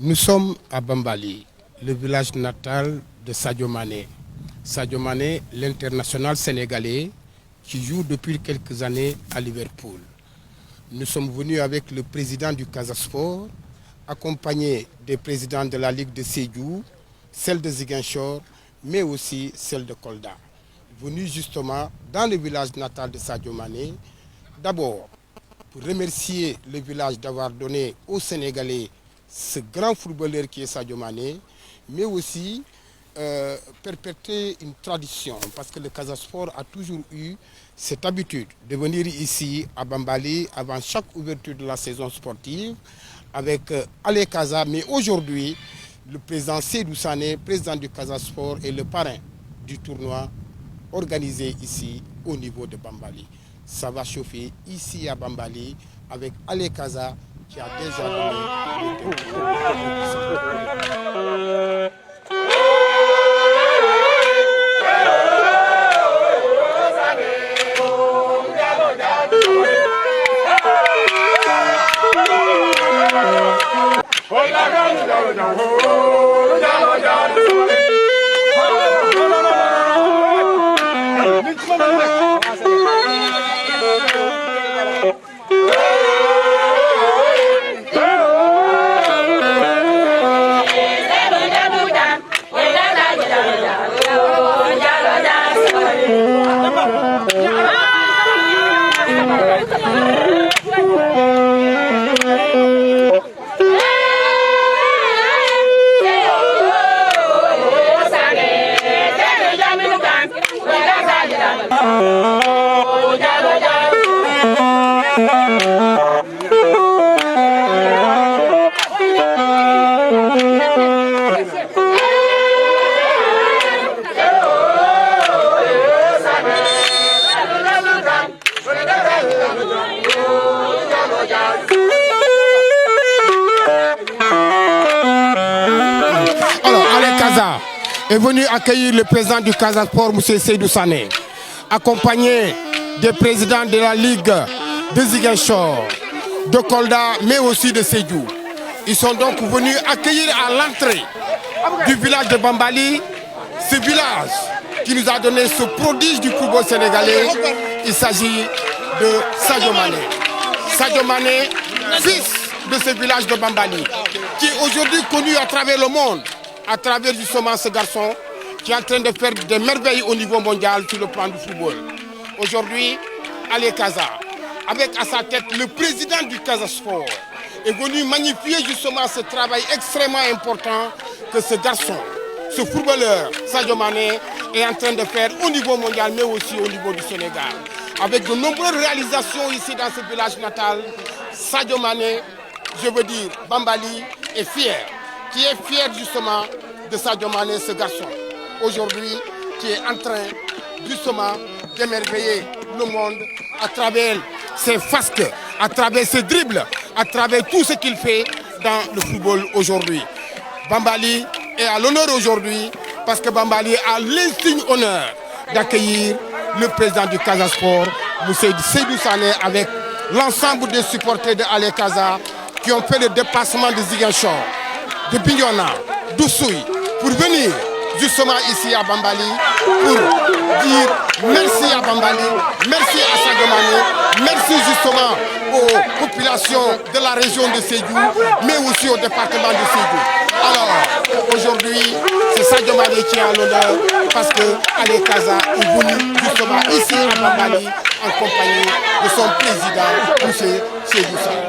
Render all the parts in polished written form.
Nous sommes à Bambali, le village natal de Sadio Mané. Sadio Mané, l'international sénégalais qui joue depuis quelques années à Liverpool. Nous sommes venus avec le président du Casa Sport, accompagné des présidents de la Ligue de Sédhiou, celle de Ziguinchor, mais aussi celle de Kolda. Venus justement dans le village natal de Sadio Mané, d'abord pour remercier le village d'avoir donné aux Sénégalais ce grand footballeur qui est Sadio Mané, mais aussi perpétuer une tradition, parce que le Casa Sport a toujours eu cette habitude de venir ici à Bambali avant chaque ouverture de la saison sportive avec Ale Casa, mais aujourd'hui le président Seydou Sané, président du Casa Sport, est le parrain du tournoi organisé ici au niveau de Bambali. Ça va chauffer ici à Bambali avec Ale Casa qui a déjà donné le est venu accueillir le président du Casa Sport, M. Seydou Sané, accompagné des présidents de la Ligue de Ziguinchor, de Kolda, mais aussi de Sédhiou. Ils sont donc venus accueillir à l'entrée du village de Bambali, ce village qui nous a donné ce prodige du football sénégalais. Il s'agit de Sadio Mané. Sadio Mané, fils de ce village de Bambali, qui est aujourd'hui connu à travers le monde, à travers justement ce garçon qui est en train de faire des merveilles au niveau mondial sur le plan du football. Aujourd'hui, Ale Casa, avec à sa tête le président du Casa Sport, est venu magnifier justement ce travail extrêmement important que ce garçon, ce footballeur Sadio Mané est en train de faire au niveau mondial, mais aussi au niveau du Sénégal. Avec de nombreuses réalisations ici dans ce village natal, Sadio Mané, je veux dire Bambali, est fier. Qui est fier justement de Sadio Mané, ce garçon, aujourd'hui, qui est en train justement d'émerveiller le monde à travers ses fasques, à travers ses dribbles, à travers tout ce qu'il fait dans le football aujourd'hui. Bambali est à l'honneur aujourd'hui parce que Bambali a l'insigne honneur d'accueillir le président du Casa Sport, M. Seydou Sané, avec l'ensemble des supporters de Ale Casa qui ont fait le déplacement de Ziguinchor, de Bignona, d'Oussouye, pour venir justement ici à Bambali, pour dire merci à Bambali, merci à Sadio Mané, merci justement aux populations de la région de Sédhiou, mais aussi au département de Sédhiou. Alors, aujourd'hui, c'est Sadio Mané qui est à l'honneur parce que Ale Casa est venu justement ici à Bambali en compagnie de son président, M. Seydou Sané.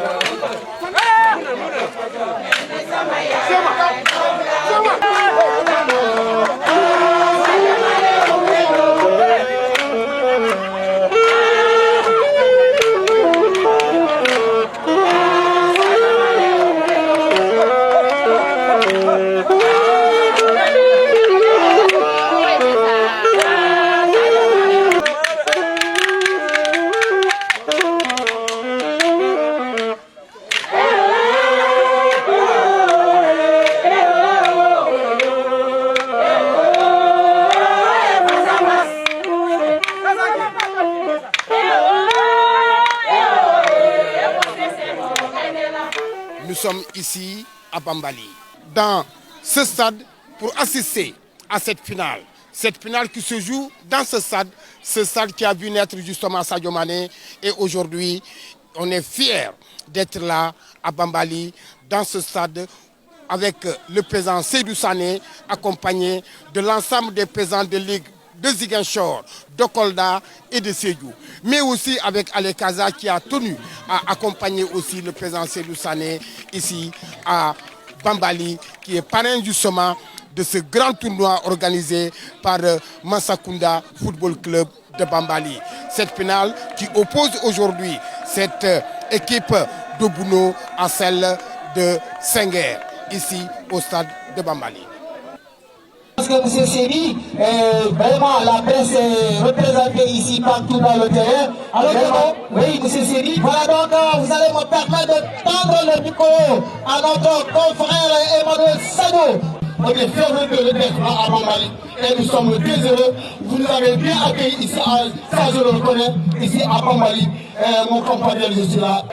Nous sommes ici à Bambali, dans ce stade pour assister à cette finale. Cette finale qui se joue dans ce stade qui a vu naître justement Sadio Mané. Et aujourd'hui, on est fiers d'être là à Bambali, dans ce stade, avec le président Seydou Sané, accompagné de l'ensemble des présidents de Ligue de Ziguinchor, de Kolda et de Sédhiou. Mais aussi avec Ale Kaza qui a tenu à accompagner aussi le président Seydou Sané ici à Bambali, qui est parrain justement de ce grand tournoi organisé par Mansakunda Football Club de Bambali. Cette finale qui oppose aujourd'hui cette équipe de Bouno à celle de Senghor, ici au stade de Bambali. Parce que M. Sébi, vraiment la presse est représentée ici partout dans le terrain. Alors vraiment, oui, M. Sébi, voilà donc vous allez me permettre de tendre le micro à notre confrère Emmanuel Sado. On est fiers de l'être à Bambali et nous sommes très heureux. Vous nous avez bien accueillis ici, ça je le reconnais, ici à Bambali. Mon compagnon, je suis là.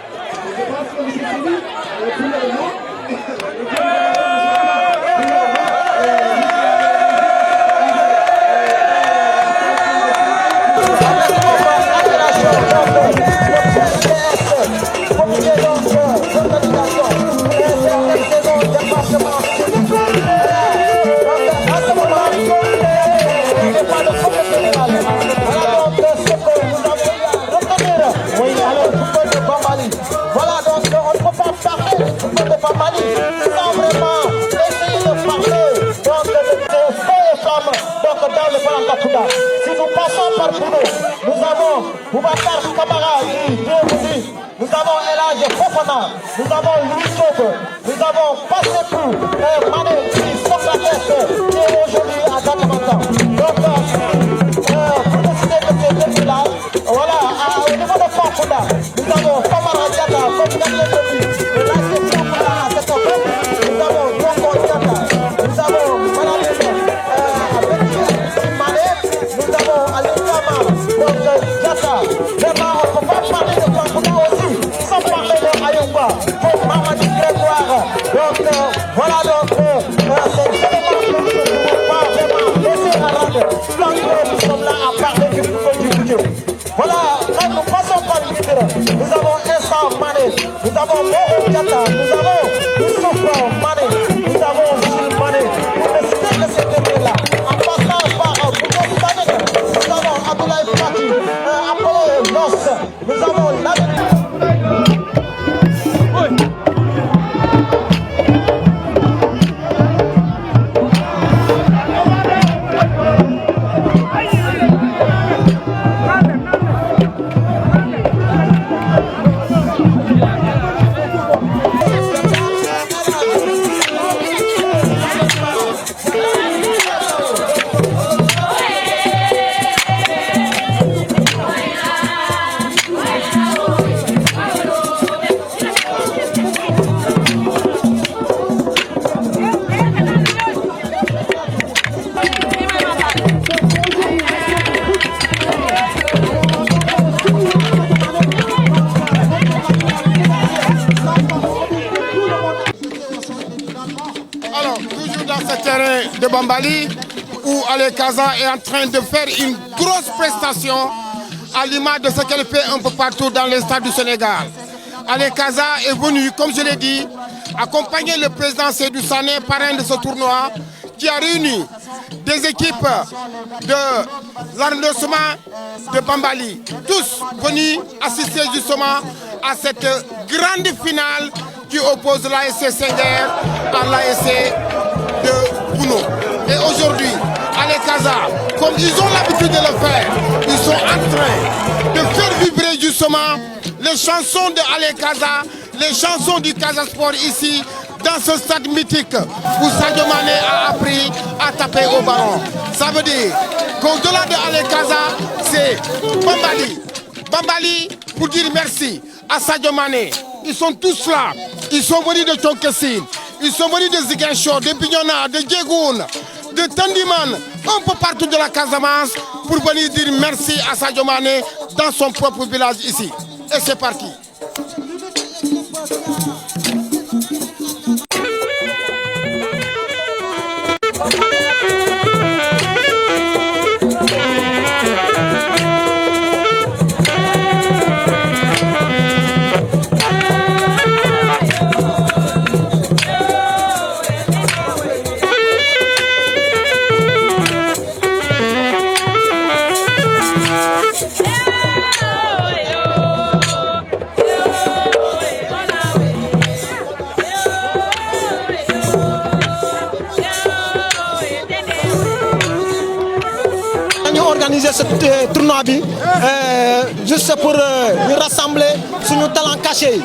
Voilà donc on ne peut pas parler du football de Bambali sans vraiment essayer de parler donc de ces femmes donc dans le Parankapouda. Si nous passons par Bouno, nous avons Boubacar Kamara, nous avons Elage Fofana, nous avons Louis Sobe, nous avons Passepou et Mané Socrates qui est aujourd'hui à Dakamanta. Donc, pour décider de ces défis-là, voilà, au niveau de Fakouda, nous avons Famara Diata, comme Daniel Debi, et là c'est Fakouda à cette époque, nous avons Yoko Diata, nous avons Madame Mané, nous avons Alekama, donc Diata, vraiment on ne peut pas parler de Fakouda aussi, sans parler de Ayouba, pour Mamadi Grégoire, donc voilà donc, c'est vraiment que nous ne pouvons pas vraiment laisser à rendre, tant que nous sommes là à parler du football du studio. Voilà, quand nous passons par le leader, nous avons Essa Mané, nous avons Moro Diata, nous avons Youssouf Mané, nous avons Jules Mané, pour ne citer que ces derniers-là. En passant par Bouno Sané, nous avons Abdoulaye Fati, Apollo Nos, nous avons l'avenir. De Bambali où Ale Kaza est en train de faire une grosse prestation à l'image de ce qu'elle fait un peu partout dans les stades du Sénégal. Ale Kaza est venu, comme je l'ai dit, accompagner le président Seydou Sané, parrain de ce tournoi, qui a réuni des équipes de l'arrondissement de Bambali, tous venus assister justement à cette grande finale qui oppose l'ASC Senghor à l'ASC de Bouno. Et aujourd'hui, Ale Kaza, comme ils ont l'habitude de le faire, ils sont en train de faire vibrer justement les chansons de Ale Kaza, les chansons du Casa Sport ici, dans ce stade mythique où Sadio Mané a appris à taper au ballon. Ça veut dire qu'au-delà de Ale Kaza, c'est Bambali. Bambali pour dire merci à Sadio Mané. Ils sont tous là. Ils sont venus de Tonkesin. Ils sont venus de Ziguinchor, de Bignona, de Djegoun, de Tandiman, un peu partout de la Casamance pour venir dire merci à Sadio Mané dans son propre village ici. Et c'est parti. ce tournoi juste pour nous rassembler sur nos talents cachés.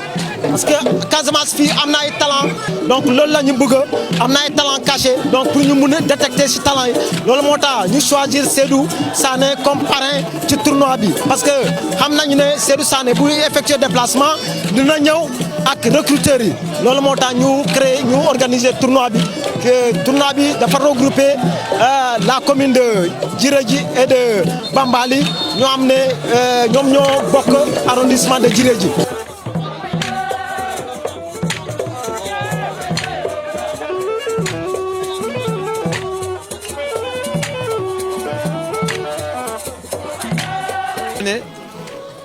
Parce que Casamance fi am na ay talent donc loolu la ñu bëgg am na ay talent caché donc pour ñu mun a détecter ci talent yi loolu moo tax ñu choisir Seydou Sané comme parrain ci tournoi bi parce que xam nañu ne Seydou Sané bu effectuer déplacement dina ñëw ak recruteurs yi loolu moo tax ñu créer ñu organiser tournoi bi dafa regrouper la commune de Djirédji et de Bambali ñu am ne ñoom ñoo bokk arrondissement de Djirédji.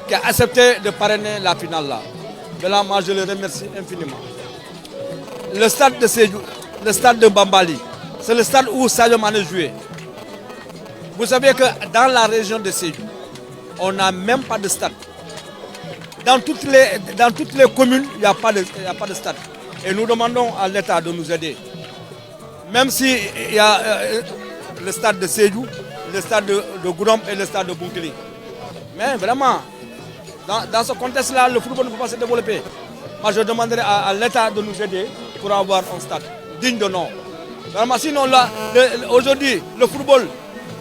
Qui a accepté de parrainer la finale là. Vraiment, moi je le remercie infiniment. Le stade de Sédhiou, le stade de Bambali, c'est le stade où Sadio Mané jouait. Vous savez que dans la région de Sédhiou, on n'a même pas de stade. Dans toutes les communes, il n'y a pas de stade. Et nous demandons à l'État de nous aider. Même s'il y a le stade de Sédhiou, le stade de Goudomp et le stade de Bounkiling. Mais vraiment, dans ce contexte-là, le football ne peut pas se développer. Moi, je demanderai à l'État de nous aider pour avoir un stade digne de nom. Vraiment, sinon, aujourd'hui, le football,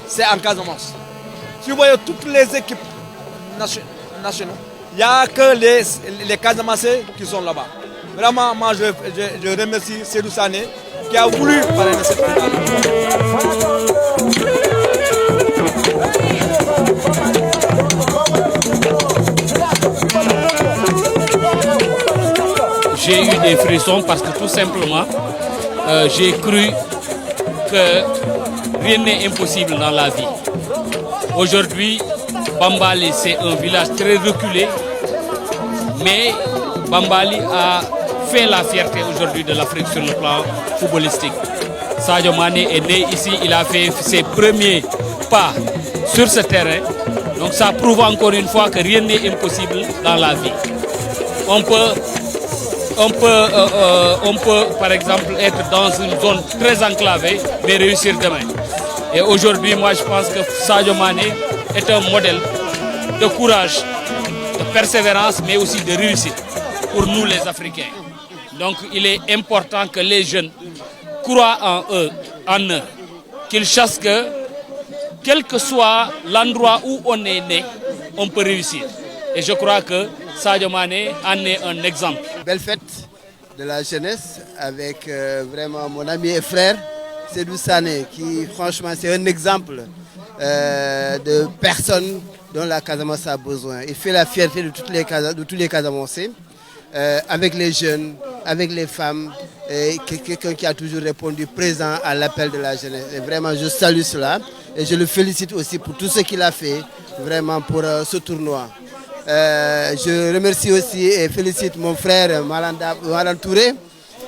c'est en Casamance. Si vous voyez toutes les équipes nationales, il n'y a que les Casamancés qui sont là-bas. Vraiment, moi, je remercie Seydou Sané qui a voulu parrainer cette finale. J'ai eu des frissons parce que tout simplement, j'ai cru que rien n'est impossible dans la vie. Aujourd'hui, Bambali, c'est un village très reculé, mais Bambali a fait la fierté aujourd'hui de l'Afrique sur le plan footballistique. Sadio Mané est né ici, il a fait ses premiers pas sur ce terrain. Donc ça prouve encore une fois que rien n'est impossible dans la vie. On peut par exemple être dans une zone très enclavée, mais réussir demain. Et aujourd'hui, moi je pense que Sadio Mané est un modèle de courage, de persévérance, mais aussi de réussite pour nous les Africains. Donc il est important que les jeunes croient en eux, qu'ils sachent que quel que soit l'endroit où on est né, on peut réussir. Et je crois que Sadio Mané en est un exemple. Belle fête de la jeunesse avec vraiment mon ami et frère Seydou Sané qui franchement c'est un exemple de personne dont la Casamance a besoin. Il fait la fierté de tous les Casamancés avec les jeunes, avec les femmes, quelqu'un qui a toujours répondu présent à l'appel de la jeunesse. Et vraiment je salue cela et je le félicite aussi pour tout ce qu'il a fait vraiment pour ce tournoi. Je remercie aussi et félicite mon frère Malan Touré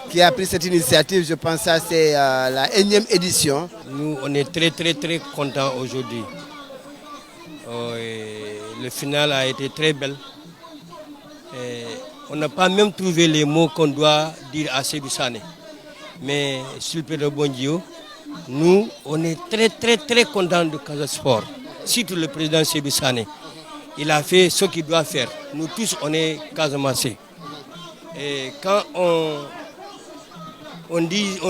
qui a pris cette initiative. Je pense que c'est la 1e édition. Nous, on est très contents aujourd'hui. Le final a été très belle. On n'a pas même trouvé les mots qu'on doit dire à Seydou Sané. Mais sur le bon Dieu, nous, on est très contents de Casa Sport. Surtout le président Seydou Sané. Il a fait ce qu'il doit faire. Nous tous, on est Casamancés. Et quand on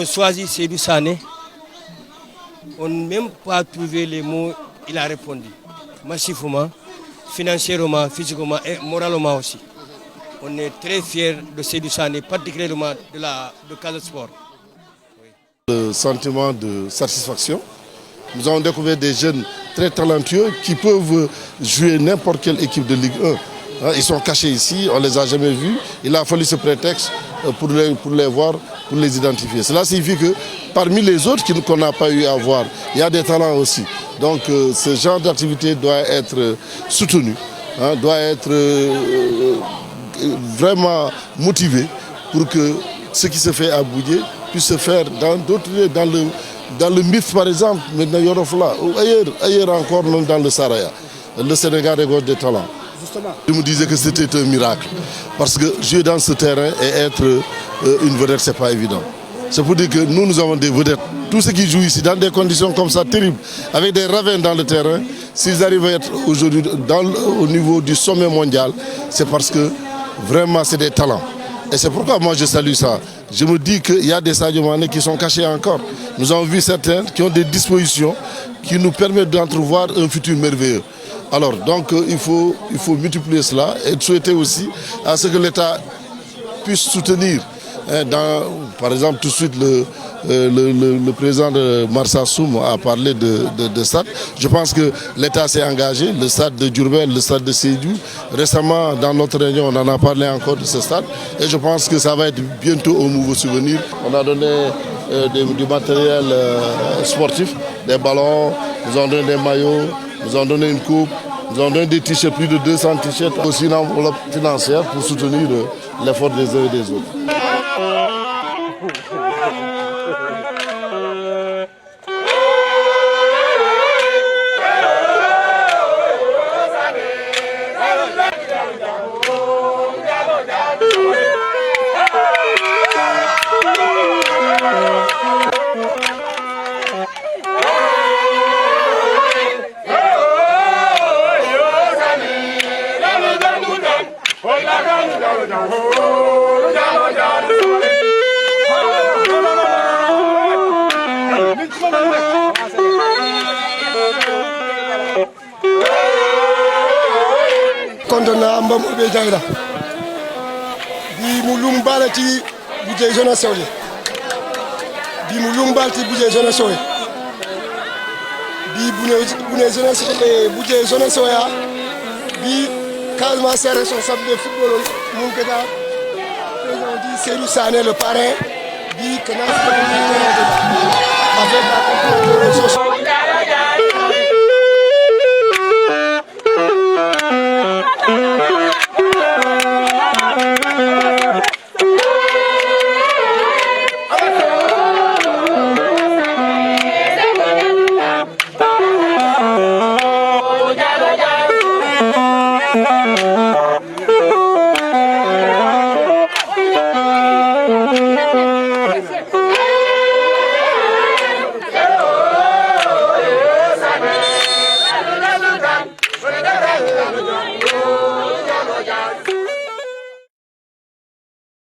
choisit Seydou Sané, on n'a même pas trouvé les mots, il a répondu. Massivement, financièrement, physiquement et moralement aussi. On est très fiers de Seydou Sané, particulièrement de Casa Sport. Le sentiment de satisfaction. Nous avons découvert des jeunes très talentueux qui peuvent jouer n'importe quelle équipe de Ligue 1. Ils sont cachés ici, on ne les a jamais vus. Il a fallu ce prétexte pour les voir, pour les identifier. Cela signifie que parmi les autres qu'on n'a pas eu à voir, il y a des talents aussi. Donc ce genre d'activité doit être soutenu, doit être vraiment motivé pour que ce qui se fait à Boudié puisse se faire dans d'autres lieux, dans le MIF par exemple, maintenant Yorofla, ou ailleurs encore, même dans le Saraya. Le Sénégal regorge des talents. Justement. Je me disais que c'était un miracle. Parce que jouer dans ce terrain et être une vedette, ce n'est pas évident. C'est pour dire que nous avons des vedettes. Tous ceux qui jouent ici dans des conditions comme ça, terribles, avec des ravins dans le terrain, s'ils arrivent à être aujourd'hui au niveau du sommet mondial, c'est parce que vraiment c'est des talents. Et c'est pourquoi moi je salue ça. Je me dis qu'il y a des Sadio Mané qui sont cachés encore. Nous avons vu certains qui ont des dispositions qui nous permettent d'entrevoir un futur merveilleux. Alors donc il faut multiplier cela et souhaiter aussi à ce que l'État puisse soutenir. Par exemple, tout de suite, le président de Marsa Soum a parlé de stade. Je pense que l'État s'est engagé, le stade de Diourbel, le stade de Sédhiou. Récemment, dans notre réunion, on en a parlé encore de ce stade. Et je pense que ça va être bientôt au nouveau souvenir. On a donné du matériel sportif, des ballons, nous avons donné des maillots, nous avons donné une coupe, nous avons donné des t-shirts, plus de 200 t-shirts, aussi une enveloppe financière pour soutenir l'effort des uns et des autres. Kontona mbam be jayra bi mulum balati buje zona sewle bi mulum balati buje zona sowe bi bune zona sewle buje zona soya bi calma c'est responsable de football mon keda président Seydou Sané le parrain bi kana avec la